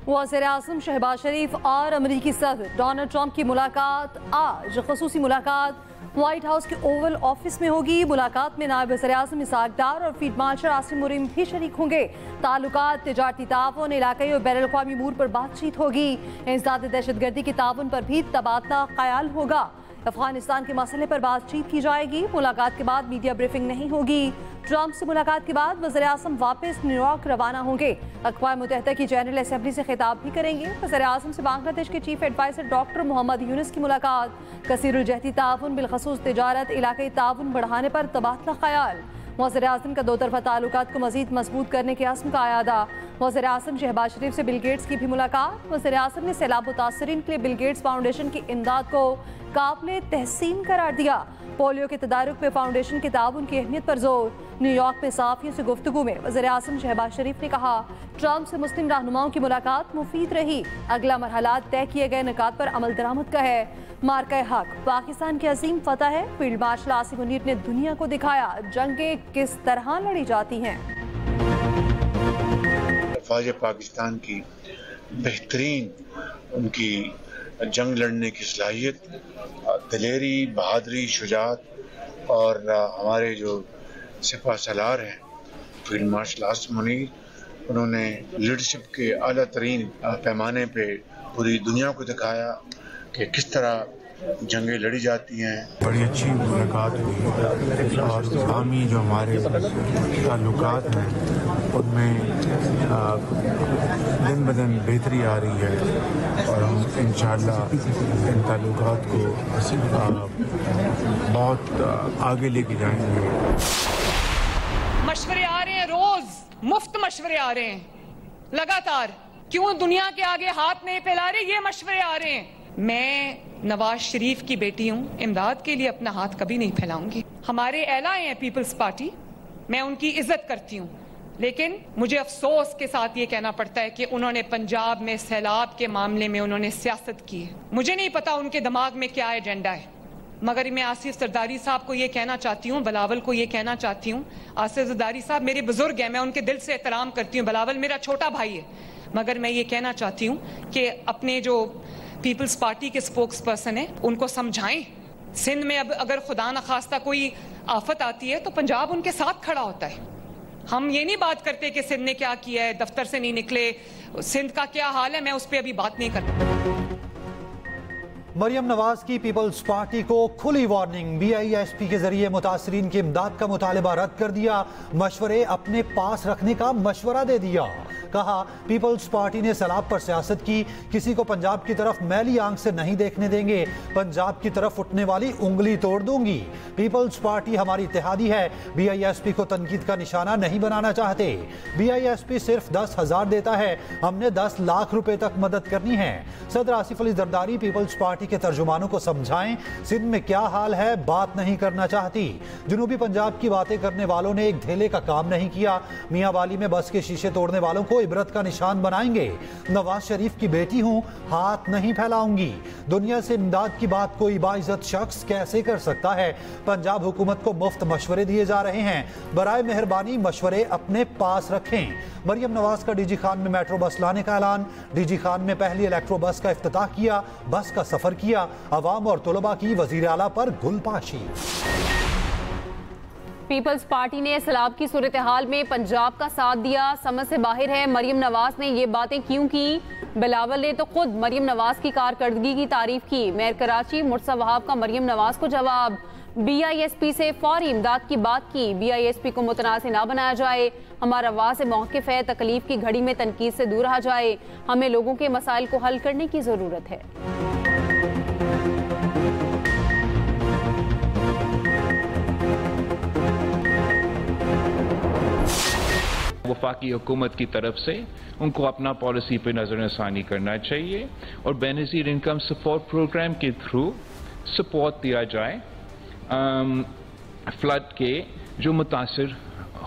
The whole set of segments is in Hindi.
वज़ीर-ए-आज़म शहबाज शरीफ और अमरीकी सदर डोनाल्ड ट्रंप की मुलाकात आज ख़ुसूसी मुलाकात व्हाइट हाउस के ओवल ऑफिस में होगी। मुलाकात में नायब वज़ीर-ए-आज़म इसहाक डार और फील्ड मार्शल आसिम मुनीर भी शरीक होंगे। ताल्लुकात, तिजारती ताउन, इलाकाई और बैनुल-अक़वामी अमूर पर बातचीत होगी। इंसदाद दहशतगर्दी के ताउन पर भी तबादला ख्याल होगा। अफगानिस्तान के मसले पर बातचीत की जाएगी। मुलाकात के बाद मीडिया ब्रीफिंग नहीं होगी। ट्रंप से मुलाकात के बाद वज़ीर-ए-आज़म वापस न्यूयॉर्क रवाना होंगे। अक़वाम मुत्तहिदा की जनरल असेंबली से खिताब भी करेंगे। वज़ीर-ए-आज़म से बांग्लादेश के chief adviser doctor Mohammad Yunus की मुलाकात। कसीरुल-जहती ताउन, बिलखसूस तिजारत, इलाकाई ताउन बढ़ाने पर तबादला ख्याल। वज़ीर-ए-आज़म का दो तरफ़ा ताल्लुकात को मज़ीद मजबूत करने के अज़्म का आयादा। वज़ीर-ए-आज़म शहबाज शरीफ से बिल गेट्स की भी मुलाकात। वज़ीर-ए-आज़म ने सैलाब मुतासरीन के लिए बिल गेट्स फाउंडेशन की इमदाद को काबिल तहसीन करार दिया। पोलियो के तदारुक में फाउंडेशन के ताउन की अहमियत पर जोर। न्यूयॉर्क में सहाफ़ियों से गुफ्तगू में वज़ीर-ए-आज़म शहबाज शरीफ ने कहा, ट्रंप से मुस्लिम रहनुमाओं की मुलाकात मुफीद रही। अगला मरहला तय किए गए निकात पर अमल दरामद का है। मार्का हक पाकिस्तान की अजीम फतह है। फील्ड मार्शल आसिम मुनीर ने दुनिया को दिखाया जंगें किस तरह लड़ी जाती हैं। फौज पाकिस्तान की बेहतरीन उनकी जंग लड़ने की सलाहियत, दिलेरी, बहादुरी, शुजाअत और हमारे जो सिपा सलार हैं फील्ड मार्शल आसिम मुनीर, उन्होंने लीडरशिप के आला तरीन पैमाने पे पूरी दुनिया को दिखाया कि किस तरह जंगें लड़ी जाती हैं। बड़ी अच्छी मुलाकात हुई और इस्लामी जो हमारे ताल्लुकात हैं उनमें दिन ब दिन बेहतरी आ रही है और हम इंशाअल्लाह इन ताल्लुकात को बहुत आगे लेके जाएंगे। मशवरे आ रहे हैं, रोज मुफ्त मशवरे आ रहे हैं लगातार। क्यों दुनिया के आगे हाथ नहीं फैला रहे? ये मशवरे आ रहे हैं। मैं नवाज शरीफ की बेटी हूँ, इमदाद के लिए अपना हाथ कभी नहीं फैलाऊंगी। हमारे एलाए हैं पीपल्स पार्टी, मैं उनकी इज्जत करती हूँ, लेकिन मुझे अफसोस के साथ ये कहना पड़ता है कि उन्होंने पंजाब में सैलाब के मामले में उन्होंने सियासत की है। मुझे नहीं पता उनके दिमाग में क्या एजेंडा है, मगर मैं आसिफ जरदारी साहब को ये कहना चाहती हूँ, बिलावल को ये कहना चाहती हूँ, आसिफ जरदारी साहब मेरे बुजुर्ग हैं, मैं उनके दिल से एहतराम करती हूँ, बिलावल मेरा छोटा भाई है, मगर मैं ये कहना चाहती हूँ कि अपने जो पीपल्स पार्टी के स्पोक्स पर्सन है उनको समझाएं। सिंध में अब अगर खुदा न खास्ता कोई आफत आती है तो पंजाब उनके साथ खड़ा होता है। हम ये नहीं बात करते कि सिंध ने क्या किया है, दफ्तर से नहीं निकले, सिंध का क्या हाल है, मैं उस पर अभी बात नहीं करता। मरियम नवाज की पीपल्स पार्टी को खुली वार्निंग। BISP के जरिए मुतासरीन की इमदाद का मुतालबा रद्द कर दिया। मशवरे अपने पास रखने का मशवरा दे दिया। कहा, पीपल्स पार्टी ने सैलाब पर सियासत की, किसी को पंजाब की तरफ मैली आंख से नहीं देखने देंगे, पंजाब की तरफ उठने वाली उंगली तोड़ दूंगी। पीपल्स पार्टी हमारी इत्तेहादी है, BISP को तनकीद का निशाना नहीं बनाना चाहते। BISP सिर्फ 10,000 देता है, हमने 10 लाख रुपए तक मदद करनी है। सदर आसिफ अली जरदारी पीपल्स पार्टी के तर्जुमानों को समझाएं, सिंध में क्या हाल है बात नहीं करना चाहती। जनूबी पंजाब की बातें करने वालों ने एक धेले का काम नहीं किया। मियां वाली में बस के शीशे तोड़ने वालों को इबरत का निशान बनाएंगे। नवाज शरीफ की बेटी हूं, हाथ नहीं फैलाऊंगी। दुनिया से इमदाद की बात कोई बाइज्जत शख्स कैसे कर सकता है? पंजाब हुकूमत को मुफ्त मशवरे दिए जा रहे हैं, बराए मेहरबानी मशवरे अपने पास रखें। मरियम नवाज का डीजी खान में मेट्रो बस लाने का ऐलान। डीजी खान में पहली इलेक्ट्रो बस का इफ्तिताह किया, बस का सफर किया। अवाम और तुलबा की वजीर आला पर गुलपाशी। पीपल्स पार्टी ने सैलाब की सूरत हाल में पंजाब का साथ दिया, समझ से बाहर है। मरियम नवाज ने ये बातें क्यों की? बिलावल ने तो खुद मरियम नवाज की कारकर्दगी की तारीफ की। मेयर कराची मुर्तज़ा वहाब का मरियम नवाज को जवाब। BISP से फौरी इमदाद की बात की। BISP को मुतनाज़ ना बनाया जाए, हमारा वाज़ेह मौक़िफ़ है, तकलीफ की घड़ी में तनकीद से दूर रहा जाए। हमें लोगों के मसाइल को हल करने की ज़रूरत है। वफाकी हुकूमत की तरफ से उनको अपना पॉलिसी पे नज़रसानी करना चाहिए और बेनज़ीर इनकम सपोर्ट प्रोग्राम के थ्रू सपोर्ट दिया जाए फ्लड के जो मुतासिर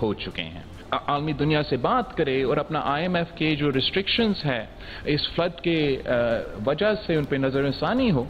हो चुके हैं। आलमी दुनिया से बात करे और अपना IMF के जो रिस्ट्रिक्शंस है इस फ्लड के वजह से उन पे नज़रसानी हो।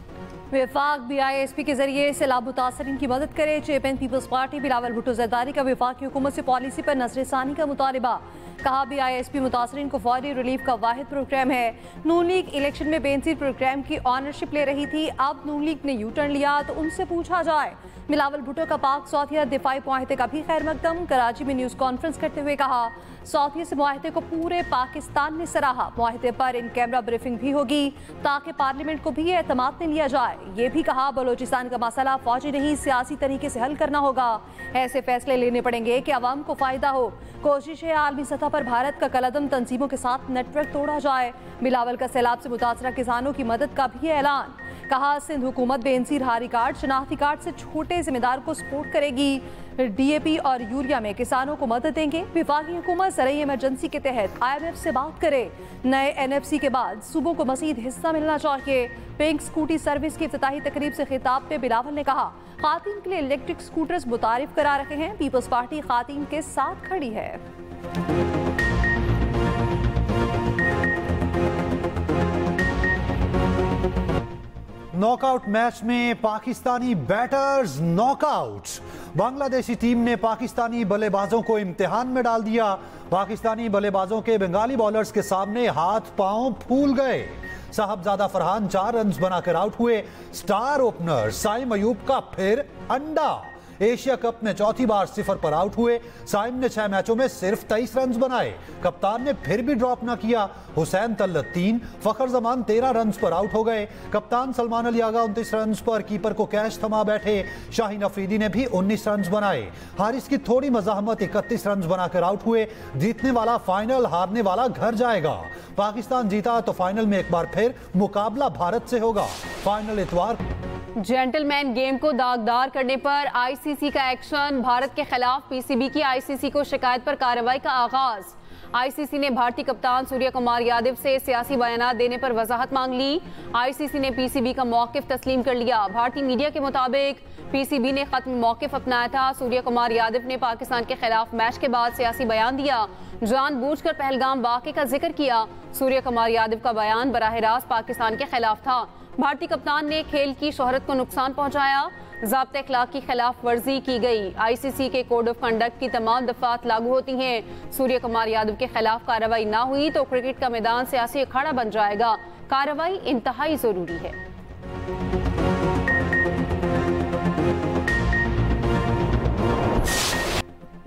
विफाक BISP के जरिए सैलाब मुतासरीन की मदद करे। Chairman People's Party Bilawal Bhutto Zardari का विफाक की हुकूमत से पॉलिसी पर नजरसानी का मुतालिबा। कहा BISP मुतासरीन को फौरी रिलीफ का वाहिद प्रोग्राम है। नून लीग इलेक्शन में बेनजीर प्रोग्राम की ऑनरशिप ले रही थी, अब नून लीग ने यू टर्न लिया तो उनसे पूछा जाए। बिलावल भुट्टो का पाक सौथिया दिफाई मुआहदे का भी खैर मकदम। कराची में न्यूज़ कॉन्फ्रेंस करते हुए कहा सौथिया से मुआहदे को पूरे पाकिस्तान ने सराहा। मुआहदे पर इन कैमरा ब्रीफिंग भी होगी ताकि पार्लियामेंट को भी एतमाद में लिया जाए। ये भी कहा बलोचिस्तान का मसला फौजी नहीं सियासी तरीके से हल करना होगा। ऐसे फैसले लेने पड़ेंगे कि अवाम को फायदा हो। कोशिश है आलमी सतह पर भारत का कलदम तंजीमों के साथ नेटवर्क तोड़ा जाए। बिलावल का सैलाब से मुतासरा किसानों की मदद का भी ऐलान। कहा सिंध हुकूमत बेनजीर हारी कार्ड शनाख्ती कार्ड से छोटे जिम्मेदार को सपोर्ट करेगी। DAP और यूरिया में किसानों को मदद देंगे। विफाकी हुकूमत सरई इमरजेंसी के तहत IMF से बात करे। नए NFC के बाद सूबों को मजीद हिस्सा मिलना चाहिए। पिंक स्कूटी सर्विस की इफ्तिताही तकरीब से खिताब पे बिलावल ने कहा खातीन के लिए इलेक्ट्रिक स्कूटर्स मुतारिफ करा रखे हैं। पीपल्स पार्टी खातीन के साथ खड़ी है। नॉकआउट मैच में Pakistani batters knockout. Bangladeshi team ने पाकिस्तानी बल्लेबाजों को इम्तिहान में डाल दिया। पाकिस्तानी बल्लेबाजों के बंगाली बॉलर्स के सामने हाथ पांव फूल गए। साहबजादा फरहान 4 रन बनाकर आउट हुए। स्टार ओपनर साइम अयूब का फिर अंडा। एशिया कप में चौथी बार 0 पर आउट हुए। साइम ने 6 मैचों में सिर्फ 23 रन बनाए। कप्तान ने फिर भी ड्रॉप न किया। हुसैन तल्लत 3, फखर जमान 13 रन पर आउट हो गए। कप्तान सलमान अली आगा 29 रन पर कीपर को कैच थमा बैठे। शाहीन अफरीदी ने भी 19 रन बनाए। हारिस की थोड़ी मजाहमत 31 रन बनाकर आउट हुए। जीतने वाला फाइनल, हारने वाला घर जाएगा। पाकिस्तान जीता तो फाइनल में एक बार फिर मुकाबला भारत से होगा। फाइनल इतवार। जेंटलमैन गेम को दागदार करने पर ICC का एक्शन। भारत के खिलाफ PCB की ICC को शिकायत पर कार्रवाई का आगाज। ICC ने भारतीय कप्तान सूर्य कुमार यादव से सियासी बयान देने पर वजाहत मांग ली। ICC ने PCB का मौकिफ तस्लीम कर लिया। भारतीय मीडिया के मुताबिक PCB ने खत्म मौकिफ अपनाया था। सूर्य कुमार यादव ने पाकिस्तान के खिलाफ मैच के बाद सियासी बयान दिया, जानबूझकर पहलगाम वाक़े का जिक्र किया। सूर्य कुमार यादव का बयान बराह रास्त पाकिस्तान के खिलाफ था। भारतीय कप्तान ने खेल की शोहरत को नुकसान पहुंचाया। ज़ाब्ते अखलाक की खिलाफ वर्जी की गई। ICC के कोड ऑफ कंडक्ट की तमाम दफात लागू होती हैं। सूर्य कुमार यादव के खिलाफ कार्रवाई ना हुई तो क्रिकेट का मैदान सियासी अखाड़ा बन जाएगा। कार्रवाई इंतहाई जरूरी है।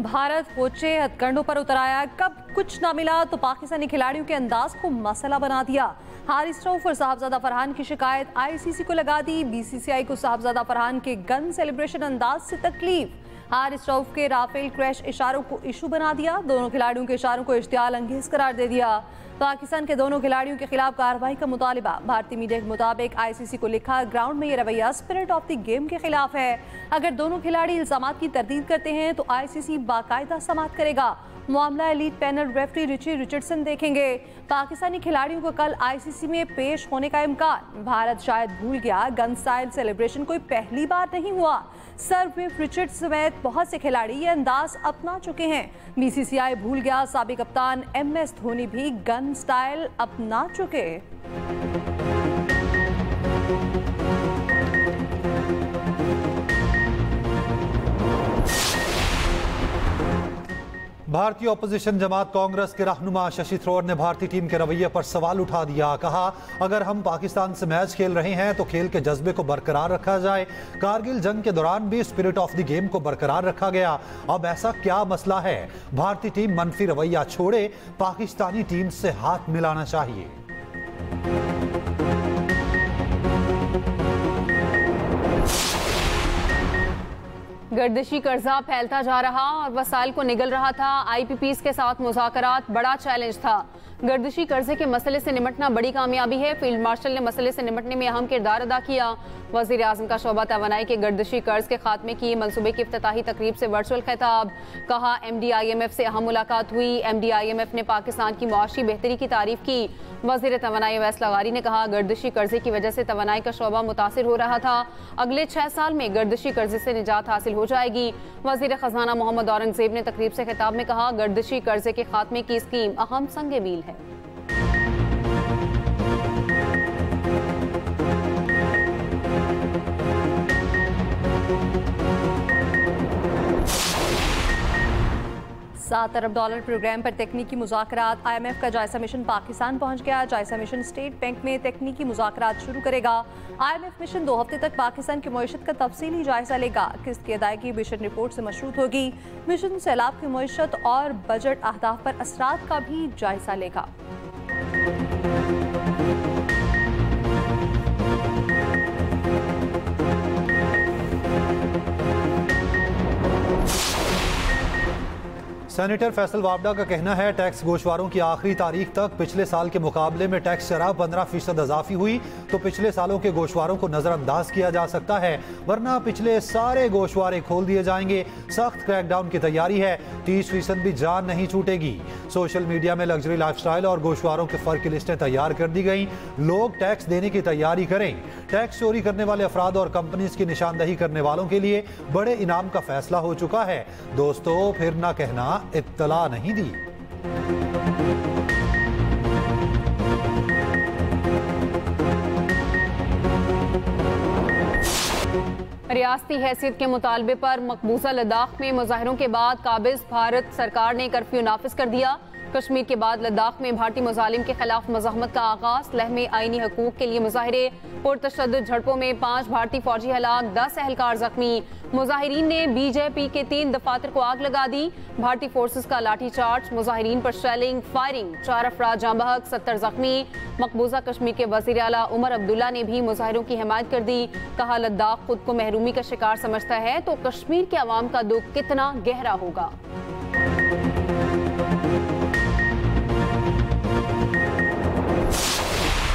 भारत होचे हथकंडों पर उतर आया। कब कुछ ना मिला तो पाकिस्तानी खिलाड़ियों के अंदाज को मसला बना दिया। हारिस रऊफ और साहबजादा फरहान की शिकायत ICC को लगा दी। BCCI को साहबजादा फरहान के गन सेलिब्रेशन अंदाज से तकलीफ। हारिस रऊफ के राफेल क्रैश इशारों को इशू बना दिया। दोनों खिलाड़ियों के इशारों को इश्तियाल अंगेज करार दे दिया। पाकिस्तान के दोनों खिलाड़ियों के खिलाफ कार्रवाई का मुतालिबा। भारतीय मीडिया के मुताबिक ICC को लिखा ग्राउंड में ये रवैया स्पिरिट ऑफ द गेम के खिलाफ है। अगर दोनों खिलाड़ी इल्जामात की तरदीद करते हैं तो ICC बाकायदा समाअत करेगा। मामला elite panel referee Richie Richardson देखेंगे। पाकिस्तानी खिलाड़ियों को कल ICC में पेश होने का इम्कान। भारत शायद भूल गया गन स्टाइल सेलिब्रेशन कोई पहली बार नहीं हुआ। सर विफ रिचर्ड्स समेत बहुत से खिलाड़ी ये अंदाज अपना चुके हैं। BCCI भूल गया साबिक कप्तान MS धोनी भी गन स्टाइल अपना चुके। भारतीय ऑपोजिशन जमात कांग्रेस के रहनुमा शशि थरूर ने भारतीय टीम के रवैये पर सवाल उठा दिया। कहा अगर हम पाकिस्तान से मैच खेल रहे हैं तो खेल के जज्बे को बरकरार रखा जाए। कारगिल जंग के दौरान भी स्पिरिट ऑफ द गेम को बरकरार रखा गया। अब ऐसा क्या मसला है? भारतीय टीम मनफी रवैया छोड़े, पाकिस्तानी टीम से हाथ मिलाना चाहिए। गर्दिशी कर्जा फैलता जा रहा और वसाइल को निगल रहा था। IPPs के साथ मुज़ाकरात बड़ा चैलेंज था। गर्दिशी कर्जे के मसले से निमटना बड़ी कामयाबी है। फील्ड मार्शल ने मसले से निमटने में अहम किरदार अदा किया। वज़ीर आज़म का शोबा तवानाई के गर्दिशी कर्ज के खात्मे की मंसूबे की इफ्तिताही तकरीब से वर्चुअल खिताब। कहा MD IMF से अहम मुलाकात हुई। MD IMF ने पाकिस्तान की मुआशी बेहतरी की तारीफ की। वज़ीर तवानाई अवैस लगारी ने कहा गर्दिशी कर्जे की वजह से तवानाई का शोबा मुतासिर हो रहा था। अगले 6 साल में गर्दिशी कर्जे से निजात हासिल हो जाएगी। वज़ीर खजाना मोहम्मद औरंगजेब ने तकरीब से खिताब में कहा गर्दिशी कर्जे के खात्मे की स्कीम अहम संग मील है। $7 अरब प्रोग्राम पर तकनीकी मुज़ाकरात। IMF का जायजा मिशन पाकिस्तान पहुंच गया। जायजा मिशन स्टेट बैंक में तकनीकी मुज़ाकरात शुरू करेगा। IMF मिशन 2 हफ्ते तक पाकिस्तान की मईशत का तफसीली जायजा लेगा। किस्त की अदायगी मिशन रिपोर्ट से मशरूत होगी। मिशन सैलाब की मईशत और बजट अहदाफ पर असरात का भी जायजा लेगा। सेनेटर फैसल वाबडा का कहना है टैक्स गोशवारों की आखिरी तारीख तक पिछले साल के मुकाबले में टैक्स शरह 15% इजाफी हुई तो पिछले सालों के गोशवारों को नजरअंदाज किया जा सकता है, वरना पिछले सारे गोशवारे खोल दिए जाएंगे। सख्त क्रैकडाउन की तैयारी है, 30% भी जान नहीं छूटेगी। सोशल मीडिया में लग्जरी लाइफस्टाइल और गोशवारों के फर्क की लिस्टें तैयार कर दी गई। लोग टैक्स देने की तैयारी करें। टैक्स चोरी करने वाले अफराद और कंपनीज की निशानदही करने वालों के लिए बड़े इनाम का फैसला हो चुका है। दोस्तों, फिर ना कहना इत्तला नहीं दी। रियासती हैसियत के मुतालबे पर मकबूजा लद्दाख में मुजाहरों के बाद काबिज भारत सरकार ने कर्फ्यू नाफिज कर दिया। कश्मीर के बाद लद्दाख में भारतीय मुजालिम के खिलाफ मज़ाहमत का आगाज। लह में आईनी हकूक के लिए मुजाहिरे। पुरतशद्दुद झड़पों में 5 भारतीय फौजी हलाक, 10 एहलकार जख्मी। मुजाहिरीन ने बीजेपी के 3 दफातर को आग लगा दी। भारतीय फोर्सेस का लाठी चार्ज। मुजाहिरीन पर शेलिंग, फायरिंग। 4 अफराद जाँ बहक, 70 जख्मी। मकबूजा कश्मीर के वज़ीर आला उमर अब्दुल्ला ने भी मुजाहिरों की हिमायत कर दी। कहा, लद्दाख खुद को महरूमी का शिकार समझता है तो कश्मीर के अवाम का दुख कितना गहरा होगा।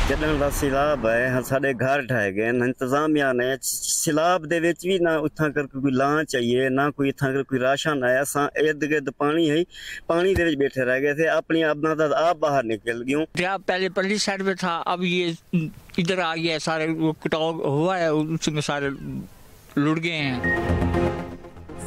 जॾहिं ਦਾ सिलाब है साढ़े घर ढाए गए इंतजामिया ने सिलाब दे विच भी ना उठां कर कोई लां चाहिए ना कोई इत्थां कर कोई राशन आया। असां इर्द गिर्द पानी है, पानी दे विच बैठे रह गए थे। अपनी अपना तो आप बाहर निकल गए। दरिया पहले पल्ली साइड में था, अब ये इधर आ गया। सारे कटाव हुआ है, उसमें सारे लुट गए हैं।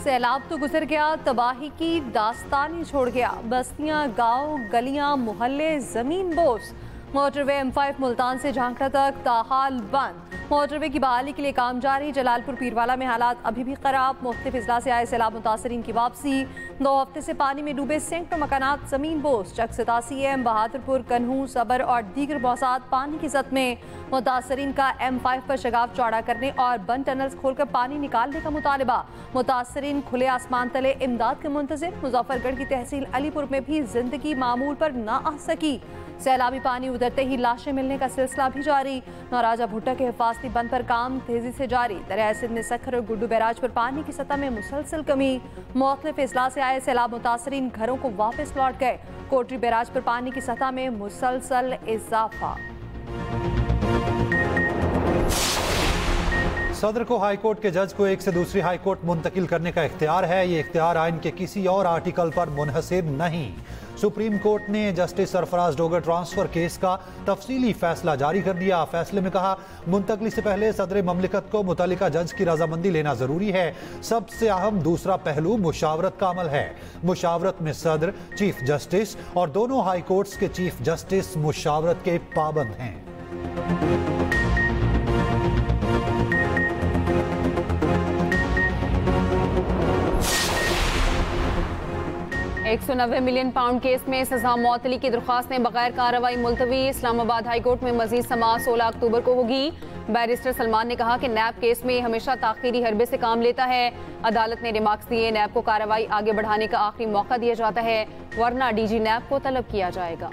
सैलाब तो गुजर गया, तबाही की दास्तान ही छोड़ गया। बस्तियां, गांव, गलियां, मोहल्ले जमीन बोस। मोटरवे M5 मुल्तान से झांकड़ा तक ताहाल बंद। मोटरवे की बहाली के लिए काम जारी। जलालपुर पीरवाला में हालात अभी भी खराब। मुख्तलिफ अजला से आए सैलाब मुतासरीन की वापसी। 2 हफ्ते से पानी में डूबे सैकड़ों मकानात जमीन बोस। चक 87M, बहादुरपुर, कन्हू, सबर और दीगर मौसात पानी की जद में। मुतासरीन का M5 पर शगाफ चौड़ा करने और बंद टनल्स खोलकर पानी निकालने का मुतालबा। मुतासरीन खुले आसमान तले इमदाद के मुंतजिर। मुजफ्फरगढ़ की तहसील अलीपुर में भी जिंदगी मामूल पर ना आ सकी। सैलाबी पानी उतरते ही लाशें मिलने का सिलसिला भी जारी। नौराजा भुट्टा के हिफाजती बंद पर काम तेजी से जारी। दरिया सिंध में सखर और गुड्डू बैराज पर पानी की सतह में मुसलसल कमी। मुख्तलिफ अजला से आए सैलाब मुतासरीन घरों को वापस लौट गए। कोटरी बैराज पर पानी की सतह में मुसलसल इजाफा। सदर को हाईकोर्ट के जज को एक से दूसरी हाईकोर्ट मुंतकिल करने का इख्तियार है। ये इख्तियार आइन के किसी और आर्टिकल पर मुनहसिर नहीं। सुप्रीम कोर्ट ने justice Sarfaraz Dogar transfer case का तफसीली फैसला जारी कर दिया। फैसले में कहा, मुंतकली से पहले सदर ममलिकत को मुतल्लिका जज की रजामंदी लेना जरूरी है। सबसे अहम दूसरा पहलू मुशावरत का अमल है। मुशावरत में सदर, चीफ जस्टिस और दोनों हाई कोर्ट्स के चीफ जस्टिस मुशावरत के पाबंद हैं। 190 मिलियन पाउंड केस में सजा मौतली की दरख्वास्त बगैर कार्रवाई मुलतवी। इस्लामाबाद हाईकोर्ट में मजीद समाअत 16 अक्टूबर को होगी। बैरिस्टर सलमान ने कहा कि नैब केस में हमेशा ताखीरी हरबे से काम लेता है। अदालत ने रिमार्क्स दिए, नैब को कार्रवाई आगे बढ़ाने का आखिरी मौका दिया जाता है, वरना डीजी नैब को तलब किया जाएगा।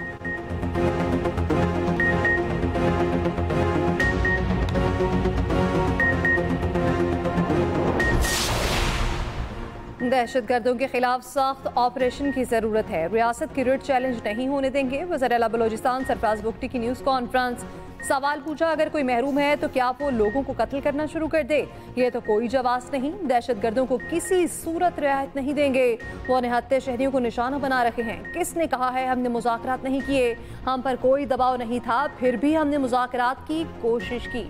दहशतगर्दों के खिलाफ सख्त ऑपरेशन की जरूरत है। रियासत की रिट चैलेंज नहीं होने देंगे। वज़ीर-ए-आला बलोचिस्तान सरफराज बुगटी की न्यूज़ कॉन्फ्रेंस। सवाल पूछा, अगर कोई महरूम है तो क्या वो लोगों को कत्ल करना शुरू कर दे? ये तो कोई जवाब नहीं। दहशतगर्दों को किसी सूरत रियायत नहीं देंगे। वो निहत्ते शहरियों को निशाना बना रखे हैं। किसने कहा है हमने मुज़ाकरात नहीं किए? हम पर कोई दबाव नहीं था, फिर भी हमने मुज़ाकरात की कोशिश की।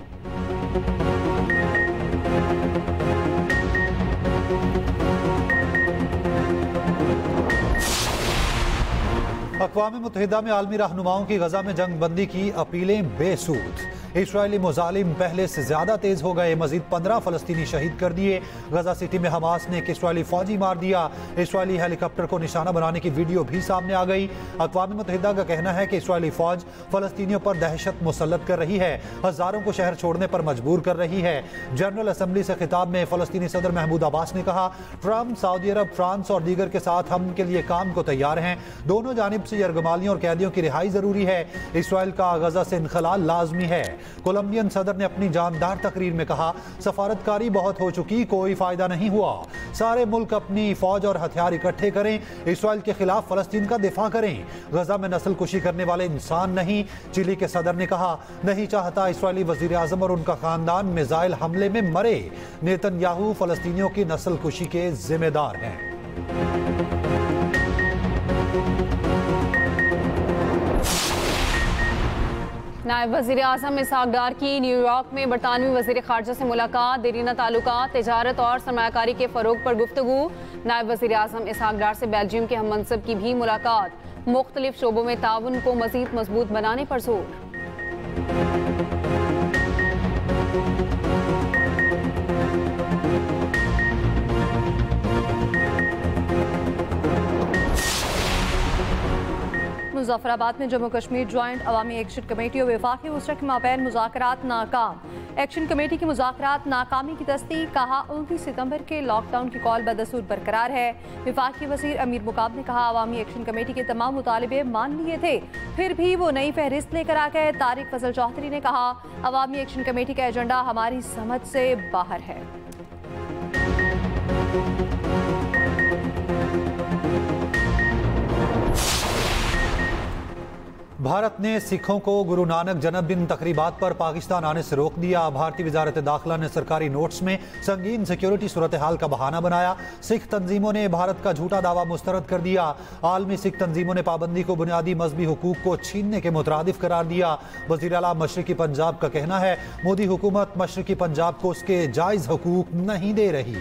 अक़वाम मुत्तहिदा में आलमी रहनुमाओं की गजा में जंग बंदी की अपीलें बेसूद। इसराइली मुजालिम पहले से ज्यादा तेज हो गए। मजीद 15 फलस्तीनी शहीद कर दिए। गजा सिटी में हमास ने एक इसराइली फौजी मार दिया। इसराइली हेलीकॉप्टर को निशाना बनाने की वीडियो भी सामने आ गई। अक़वाम मुत्तहिदा का कहना है कि इसराइली फौज फलस्तीनियों पर दहशत मुसल्लत कर रही है, हजारों को शहर छोड़ने पर मजबूर कर रही है। जनरल असम्बली से खिताब में फलस्तीनी सदर महमूद अब्बास ने कहा, ट्रंप, सऊदी अरब, फ्रांस और दीगर के साथ हम के लिए काम को तैयार हैं। दोनों जानिब से यरगमालियों और कैदियों की रिहाई जरूरी है। इसराइल का गजा से इनखलाल लाजमी है। कोलंबियन सदर ने अपनी जानदार तकरीर में कहा, सफारतकारी बहुत हो चुकी, कोई फायदा नहीं हुआ। सारे मुल्क अपनी फौज और हथियार इकट्ठे करें, इसराइल के खिलाफ फलस्तीन का दिफा करें। गजा में नस्ल कुशी करने वाले इंसान नहीं। चिली के सदर ने कहा, नहीं चाहता इसराइली वजीर आजम और उनका खानदान मिसाइल हमले में मरे। नेतन्याहू फलस्तीनियों की नस्ल कुशी के जिम्मेदार हैं। नायब वज़ीर आज़म इसहाक डार की न्यूयॉर्क में बरतानवी वज़ीर ख़ारजा से मुलाकात। देरीना ताल्लुकात, तिजारत और सरमायाकारी के फ़रोग पर गुफ्तगू। नायब वज़ीर आज़म इसहाक डार से बेल्जियम के हम मनसब की भी मुलाकात। मुख्तलिफ शोबों में ताउन को मज़ीद मजबूत बनाने पर जोर। मुजफ्फराबाद में जम्मू कश्मीर जॉइंट अवामी एक्शन कमेटी और वफाकी वसरा के माबैन मुज़ाकरात नाकाम। एक्शन कमेटी की मुज़ाकरात नाकामी की तस्दीक। कहा, 29 सितंबर के लॉकडाउन की कॉल बदसूर बरकरार है। वफाकी वज़ीर अमीर मुकाब ने कहा, अवामी एक्शन कमेटी के तमाम मुतालिबे मान लिए थे, फिर भी वो नई फहरिस्त लेकर आ गए। तारिक फजल चौधरी ने कहा, अवामी एक्शन कमेटी का एजेंडा हमारी समझ से बाहर है। भारत ने सिखों को गुरु नानक जन्मदिन तकरीबात पर पाकिस्तान आने से रोक दिया। भारतीय वजारत दाखिला ने सरकारी नोट्स में संगीन सिक्योरिटी सूरत हाल का बहाना बनाया। सिख तंजीमों ने भारत का झूठा दावा मुस्तरद कर दिया। आलमी सिख तंजीमों ने पाबंदी को बुनियादी मजहबी हुकूक को छीनने के मुतरादिफ करार दिया। वज़ीर आला मशरिकी पंजाब का कहना है, मोदी हुकूमत मशरिकी पंजाब को उसके जायज़ हुकूक नहीं दे रही।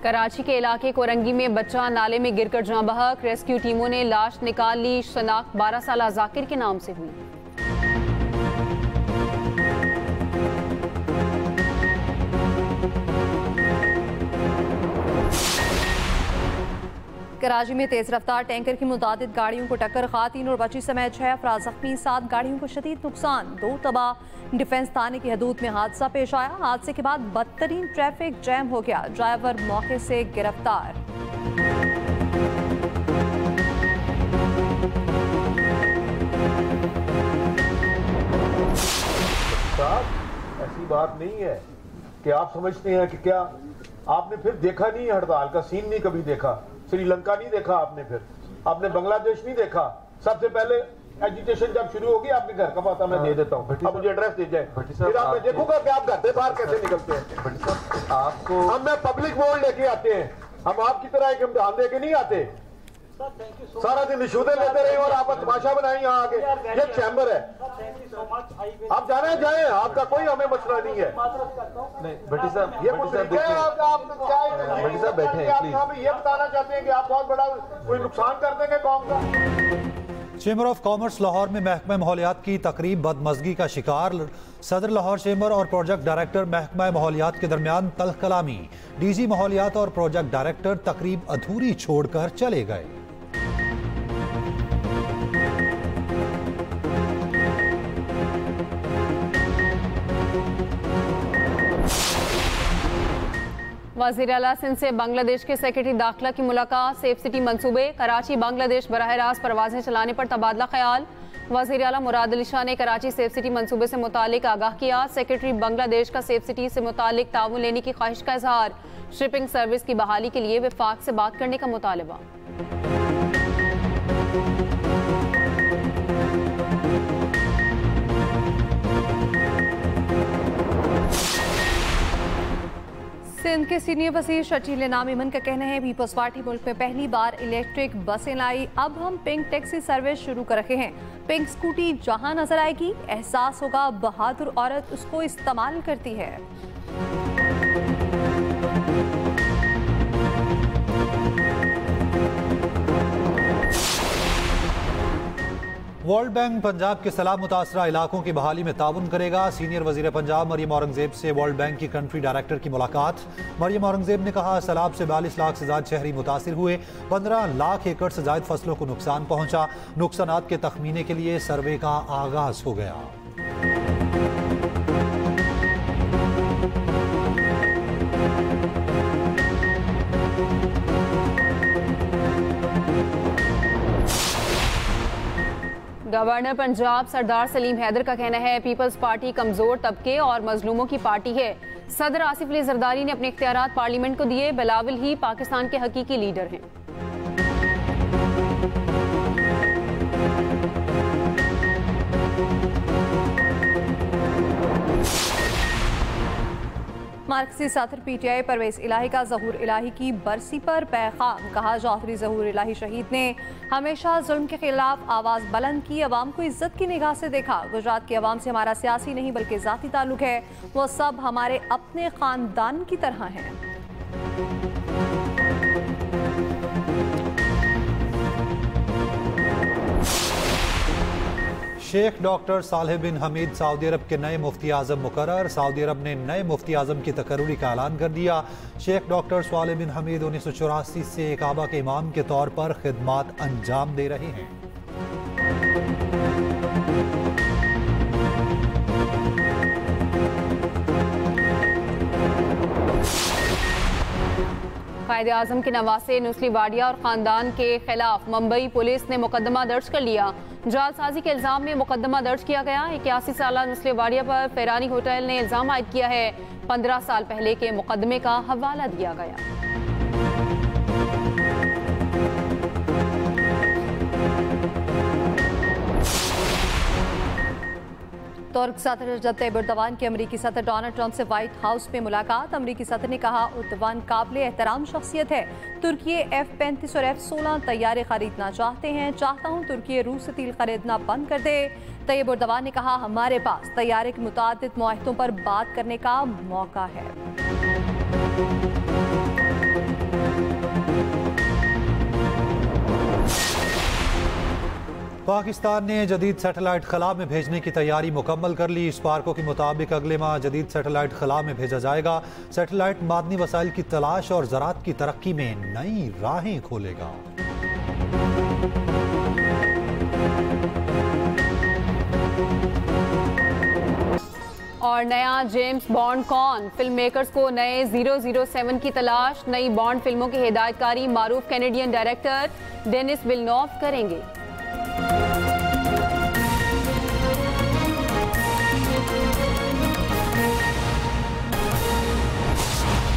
कराची के इलाके कोरंगी में बच्चा नाले में गिरकर जाँ बहक। रेस्क्यू टीमों ने लाश निकाल ली। शनाख्त 12 साला जाकिर के नाम से हुई। कराची में तेज रफ्तार टैंकर की मुतादिद गाड़ियों को टक्कर। खातीन और बच्ची समेत 6 अफराद जख्मी, 7 गाड़ियों को शदीद नुकसान, 2 तबाह। डिफेंस थाने की हदूद में हादसा पेश आया। हादसे के बाद बदतरीन ट्रैफिक जैम हो गया। ड्राइवर मौके से गिरफ्तार। ऐसी बात नहीं है कि आप समझते हैं कि क्या आपने फिर देखा नहीं है, हड़ताल का सीन नहीं कभी देखा, श्रीलंका नहीं देखा आपने, फिर आपने बांग्लादेश नहीं देखा। सबसे पहले एजुकेशन जब शुरू होगी आपके घर का पता मैं दे देता हूँ, अब मुझे एड्रेस दे जाए, फिर आप मैं देखूंगा कि आप घर से बाहर कैसे निकलते हैं। आपको हम मैं पब्लिक वोट लेके आते हैं, हम आपकी तरह एक इम्तिहान दे के नहीं आते। सारा दिन रिश्वतें लेते रहे और आप तमाशा बनाए यहाँ आगे। ये चैम्बर है, आप जाने जाए, आपका कोई हमें मसला नहीं है। नहीं भट्टी साहब, ये कुछ भट्टी साहब बैठे हैं, आप ये बताना चाहते हैं कि आप बहुत बड़ा कोई नुकसान कर देंगे कौम का। चेंबर ऑफ कॉमर्स लाहौर में महकमा माहौलियात की तकरीब बदमज़गी का शिकार। सदर लाहौर चेंबर और प्रोजेक्ट डायरेक्टर महकमा माहौलियात के दरमियान तल्ख कलामी। डीजी माहौलियात और प्रोजेक्ट डायरेक्टर तकरीब अधूरी छोड़कर चले गए। वज़ीर आला सिंध से बांग्लादेश के सेक्रेटरी दाखिला की मुलाकात। सेफ सिटी मंसूबे। कराची बांग्लादेश बराह रास्त परवाजें चलाने पर तबादला ख्याल। वज़ीर आला मुराद अली शाह ने कराची सेफ सिटी मंसूबे से मुतालिक आगाह किया। सेक्रेटरी बांग्लादेश का सेफ सिटी से मुतालिक ताउन लेने की ख्वाहिश का इजहार। शिपिंग सर्विस की बहाली के लिए वफाक से बात करने का मुतालबा। सिंध के सीनियर वज़ीर शकील इनाम इमन का कहना है, पीपल्स पार्टी मुल्क में पहली बार इलेक्ट्रिक बसें लाई। अब हम पिंक टैक्सी सर्विस शुरू कर रहे हैं। पिंक स्कूटी जहां नजर आएगी, एहसास होगा बहादुर औरत उसको इस्तेमाल करती है। वर्ल्ड बैंक पंजाब के सैलाब मुतासरा इलाकों की बहाली में ताउन करेगा। सीनियर वजीर पंजाब मरियम औरंगजेब से वर्ल्ड बैंक की कंट्री डायरेक्टर की मुलाकात। मरियम औरंगजेब ने कहा, सैलाब से 42 लाख से ज्यादा शहरी मुतासिर हुए, 15 लाख एकड़ से ज्यादा फसलों को नुकसान पहुंचा। नुकसानात के तखमीने के लिए सर्वे का आगाज हो गया। गवर्नर पंजाब सरदार सलीम हैदर का कहना है, पीपल्स पार्टी कमजोर तबके और मजलूमों की पार्टी है। सदर आसिफ अली जरदारी ने अपने इख्तियारात पार्लियामेंट को दिए। बिलावल ही पाकिस्तान के हकीकी लीडर हैं। मार्क्सी साथर पीटीआई परवेज इलाही का ज़हूर इलाही की बरसी पर पैगाम। कहा, चौधरी ज़हूर इलाही शहीद ने हमेशा जुल्म के खिलाफ आवाज़ बुलंद की, अवाम को इज्जत की निगाह से देखा। गुजरात की अवाम से हमारा सियासी नहीं बल्कि ज़ाती ताल्लुक है। वो सब हमारे अपने ख़ानदान की तरह हैं। शेख डॉक्टर सालेह बिन हमीद सऊदी अरब के नए मुफ्ती आज़म मुकर्रर। सऊदी अरब ने नए मुफ्ती आज़म की तकर्रुरी का ऐलान कर दिया। शेख डॉक्टर सालेह बिन हमीद 1984 से काबा के इमाम के तौर पर खिदमात अंजाम दे रहे हैं। कायदे आजम के नवासे नुस्ली वाडिया और खानदान के खिलाफ मुंबई पुलिस ने मुकदमा दर्ज कर लिया। जालसाजी के इल्जाम में मुकदमा दर्ज किया गया। 81 साला नुस्ली वाडिया पर फेरानी होटल ने इल्जाम आयद किया है। 15 साल पहले के मुकदमे का हवाला दिया गया। तुर्क सदर रजब तैयब एर्दोगान की अमरीकी सदर डोनाल्ड ट्रंप से व्हाइट हाउस में मुलाकात। अमरीकी सदर ने कहा, एर्दोगान काबिल एहतराम शख्सियत है। तुर्की F-35 और F-16 तैयारे खरीदना चाहते हैं। चाहता हूँ तुर्की रूस से तेल खरीदना बंद कर दे। तैयब एर्दोगान ने कहा, हमारे पास तैयारे के मुताबिक मुआहदों पर बात करने का मौका है। पाकिस्तान ने जदीद सैटेलाइट खला में भेजने की तैयारी मुकम्मल कर ली। स्पार्को के मुताबिक अगले माह जदीद सैटेलाइट खला में भेजा जाएगा। सैटेलाइट मादनी वसाइल की तलाश और ज़राअत की तरक्की में नई राहें खोलेगा। और नया जेम्स बॉन्ड कौन? फिल्म मेकर्स को नए 007 की तलाश। नई बॉन्ड फिल्मों की हिदायतकारी मारूफ कैनेडियन डायरेक्टर डेनिस विलनोव करेंगे।